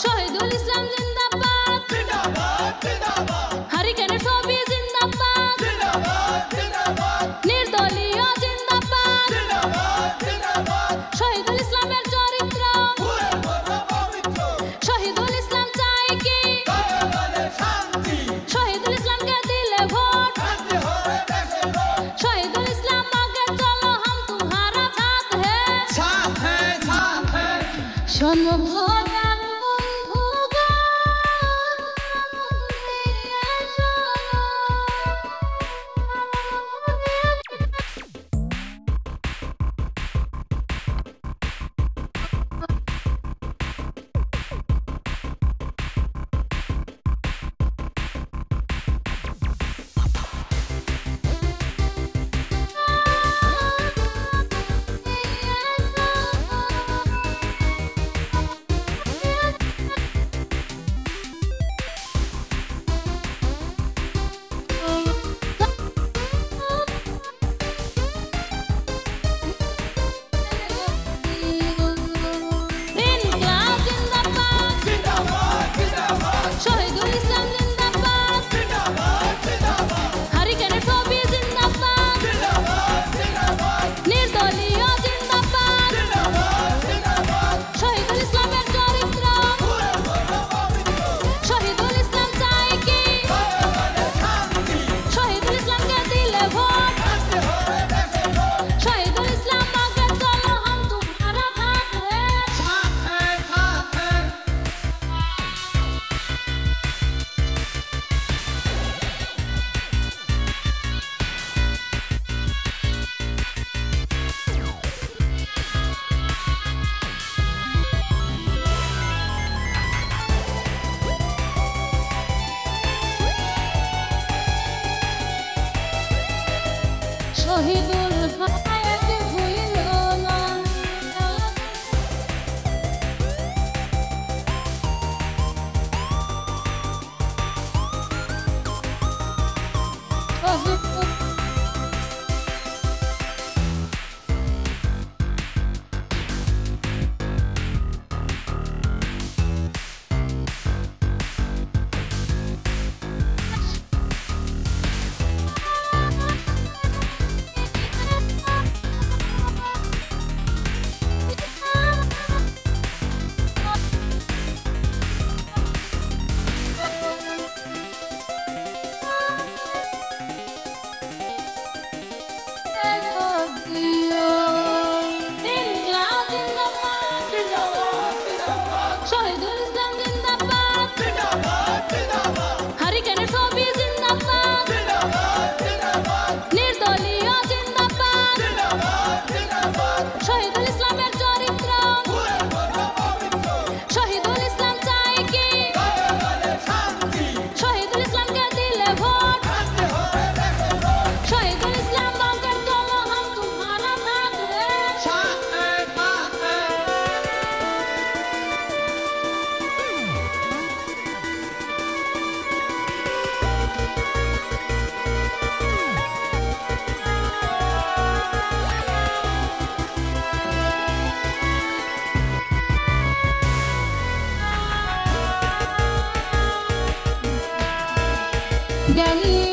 শহীদুল ইসলাম জিন্দাবাদ জিন্দাবাদ জিন্দাবাদ হারিকেনের ছবি জিন্দাবাদ জিন্দাবাদ জিন্দাবাদ নির্দলীয় জিন্দাবাদ জিন্দাবাদ জিন্দাবাদ শহীদুল ইসলামের চরিত্র পবিত্র শহীদুল ইসলাম চাই কি শান্তি শহীদুল ইসলামকে দিলে ভোট শান্তি হবে দেশে ভোট শহীদুল ইসলাম আগে চলো हम तुम्हारा साथ है সম্ভব শহীদুল হায়াত হইল না শহীদুল ইসলাম জিন্দাবাদ জিন্দাবাদ জিন্দাবাদ হারিকেনের ছবি জিন্দাবাদ জিন্দাবাদ জিন্দাবাদ নির্দলীয় জিন্দাবাদ জিন্দাবাদ জিন্দাবাদ শহীদুল ইসলামের চরিত্র পবিত্র শহীদুল ইসলাম চাই কি শান্তি শহীদুল ইসলামকে দিলে ভোট শান্তি হবে দেশে ভোট শহীদুল ইসলাম আগে চলো हम तुम्हारा साथ है Gani